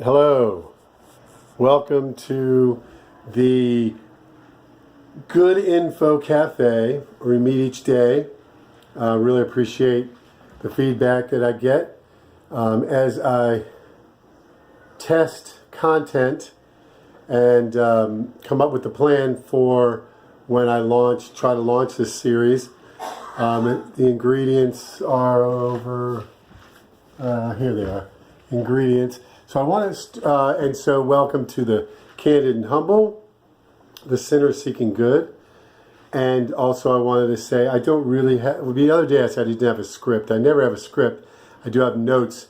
Hello, welcome to the Good Info Cafe, where we meet each day. Really appreciate the feedback that I get as I test content and come up with the plan for when I try to launch this series. The ingredients are over, here they are, ingredients. So I want to, and so welcome to the Candid and Humble, the Sinner Seeking Good. And also I wanted to say, I don't really have, the other day I said I didn't have a script. I never have a script. I do have notes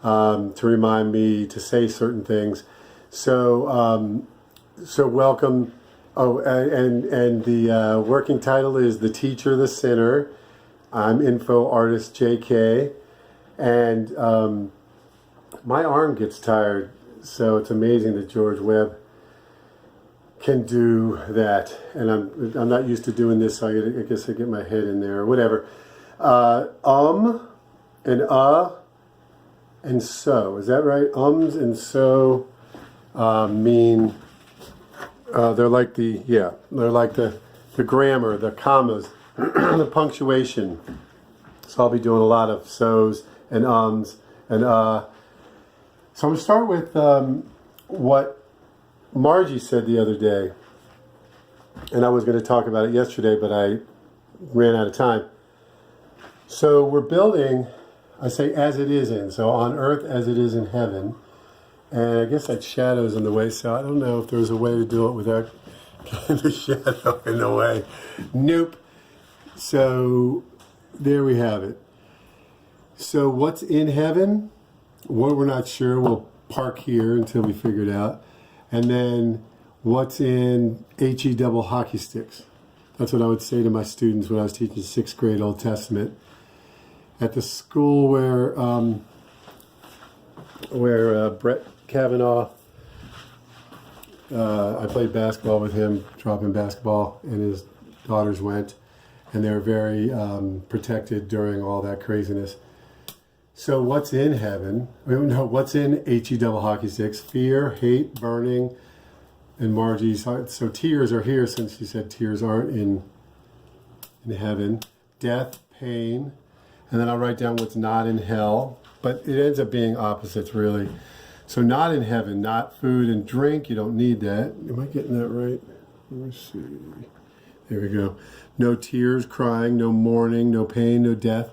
to remind me to say certain things. So, so welcome. Oh, and the working title is The Teacher, the Sinner. I'm Info Artist JK. And my arm gets tired, so it's amazing that George Webb can do that. And I'm not used to doing this, so I guess I get my head in there or whatever. And and so. Is that right? Ums and so mean they're like the grammar, the commas, the punctuation. So I'll be doing a lot of so's and ums and So I'm going to start with what Margie said the other day. And I was going to talk about it yesterday, but I ran out of time. So we're building, I say as it is in, so on earth as it is in heaven. And I guess that shadow's in the way, so I don't know if there's a way to do it without getting the shadow in the way. Nope. So there we have it. So what's in heaven? What we're not sure, we'll park here until we figure it out. And then what's in HE double hockey sticks? That's what I would say to my students when I was teaching 6th grade Old Testament at the school where Brett Kavanaugh, I played basketball with him, drop-in basketball, and his daughters went, and they were very protected during all that craziness. So what's in heaven? No, what's in HE double hockey sticks? Fear, hate, burning, and Margie's heart. So tears are here, since she said tears aren't in heaven. Death, pain, and then I'll write down what's not in hell. But it ends up being opposites, really. So not in heaven, not food and drink. You don't need that. Am I getting that right? Let me see. There we go. No tears, crying, no mourning, no pain, no death.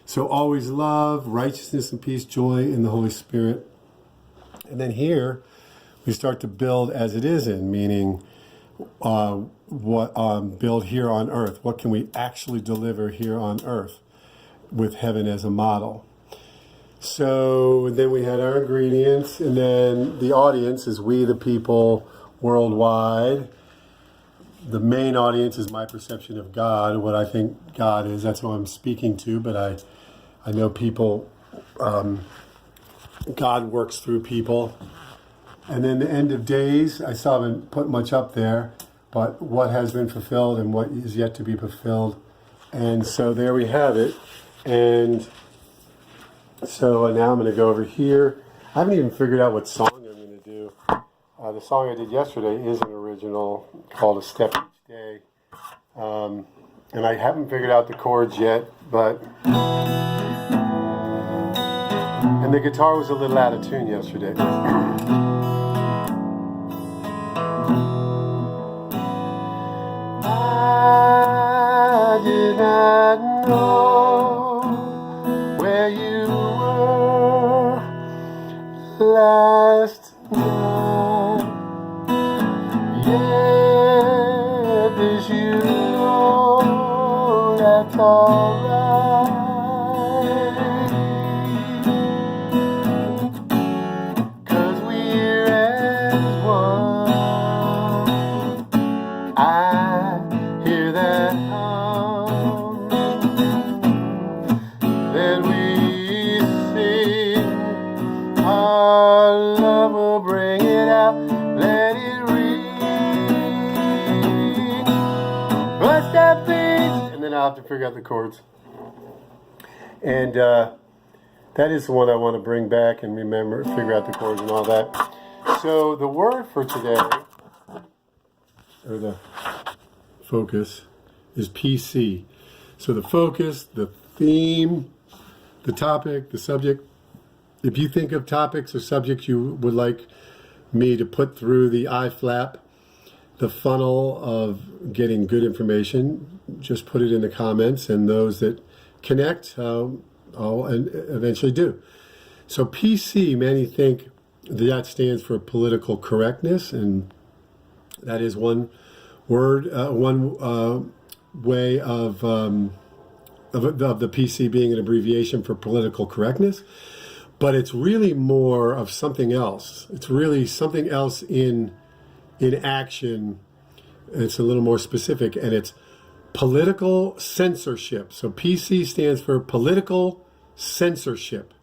So always love, righteousness, and peace, joy in the Holy Spirit. And then here, we start to build as it is in, meaning build here on earth. What can we actually deliver here on earth with heaven as a model? So then we had our ingredients, and then the audience is we, the people, worldwide. The main audience is my perception of God, what I think God is. That's who I'm speaking to, but I know people, God works through people. And then the end of days, I still haven't put much up there, but what has been fulfilled and what is yet to be fulfilled. And so there we have it. And so now I'm going to go over here. I haven't even figured out what song I'm going to do. The song I did yesterday is an original called A Step Each Day. And I haven't figured out the chords yet, but... And the guitar was a little out of tune yesterday. I did not know where you were last night. Yet as you know, that's alright. 'Cause we're as one. I hear that hum. Then we sing. Our love will bring it out. Let it ring. But that beats. And then I'll have to figure out the chords. And that is the one I want to bring back and remember, figure out the chords and all that. So the word for today, or the focus, is PC. So the focus, the theme, the topic, the subject. If you think of topics or subjects you would like me to put through the eye flap, the funnel of getting good information, just put it in the comments, and those that connect, I'll eventually do. So PC, many think that stands for political correctness, and that is one word, one way of the PC being an abbreviation for political correctness. But it's really more of something else. It's really something else in action. It's a little more specific, and it's political censorship. So PC stands for political censorship.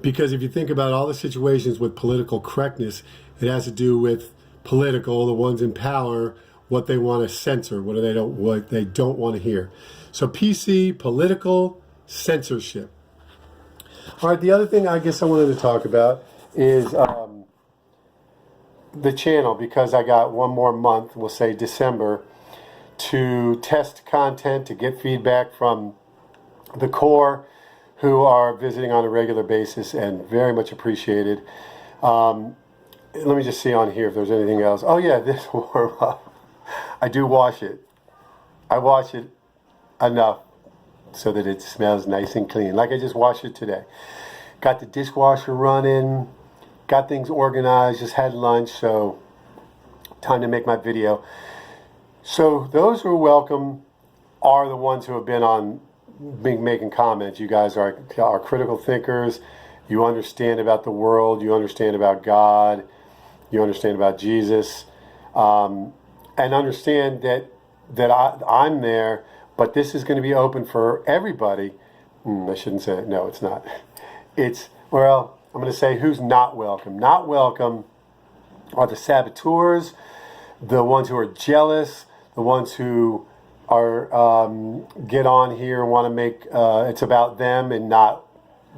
Because if you think about all the situations with political correctness, it has to do with political, the ones in power, what they want to censor, what they don't want to hear. So PC, political censorship. All right, the other thing I guess I wanted to talk about is the channel, because I got one more month, we'll say December, to test content, to get feedback from the core who are visiting on a regular basis, and very much appreciated. Let me just see on here if there's anything else. Oh yeah, this warm up. I do wash it. I wash it enough so that it smells nice and clean. Like I just washed it today. Got the dishwasher running, got things organized, just had lunch, so time to make my video. So those who are welcome are the ones who have been making comments. You guys are critical thinkers. You understand about the world. You understand about God. You understand about Jesus. And understand that I'm there, but this is going to be open for everybody. I shouldn't say it. No, it's not. Well, I'm going to say who's not welcome. Not welcome are the saboteurs, the ones who are jealous, the ones who are get on here and want to make it's about them and not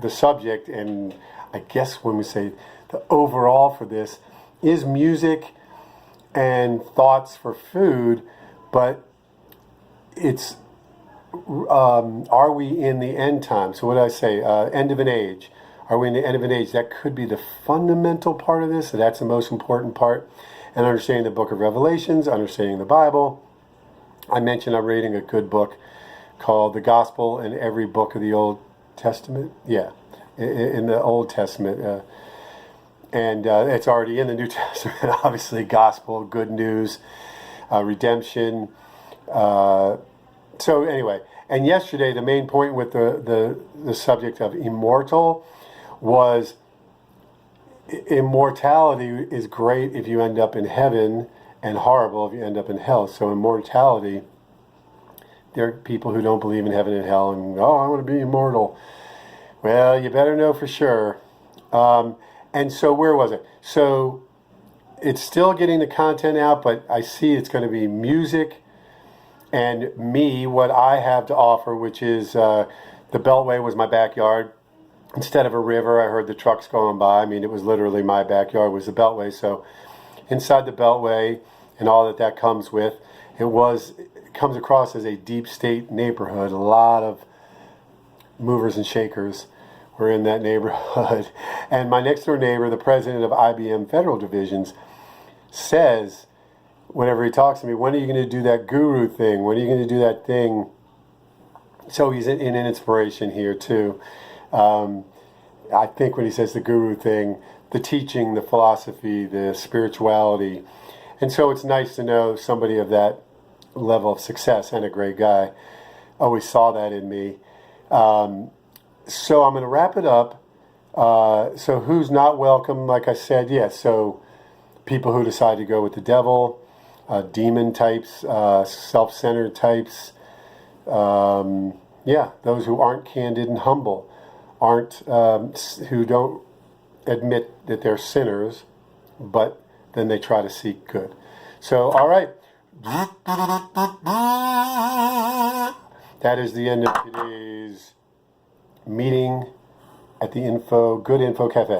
the subject. And I guess when we say the overall for this is music and thoughts for food, but it's are we in the end time? So what did I say? End of an age. Are we in the end of an age? That could be the fundamental part of this. So that's the most important part. And understanding the book of Revelations, understanding the Bible. I mentioned I'm reading a good book called The Gospel in Every Book of the Old Testament. Yeah, in the Old Testament. And it's already in the New Testament, obviously. Gospel, good news, redemption. So anyway, and yesterday the main point with the subject of immortal was immortality is great if you end up in heaven, and horrible if you end up in hell. So immortality, there are people who don't believe in heaven and hell and, I want to be immortal. Well, you better know for sure. And so where was it? So it's still getting the content out, but I see it's going to be music and me, what I have to offer, which is the Beltway was my backyard. Instead of a river, I heard the trucks going by. I mean, it was literally my backyard was the Beltway. So inside the Beltway and all that comes with, it comes across as a deep state neighborhood. A lot of movers and shakers were in that neighborhood. And my next door neighbor, the president of IBM Federal Divisions, says, whenever he talks to me, when are you going to do that guru thing? When are you going to do that thing? So he's in an inspiration here too. I think when he says the guru thing, the teaching, the philosophy, the spirituality. And so it's nice to know somebody of that level of success, and a great guy. Always saw that in me. So I'm going to wrap it up. So who's not welcome? Like I said, yes. So people who decide to go with the devil, demon types, self-centered types. Those who aren't candid and humble, who don't admit that they're sinners, but then they try to seek good. So, all right. That is the end of today's meeting at the Good Info Cafe.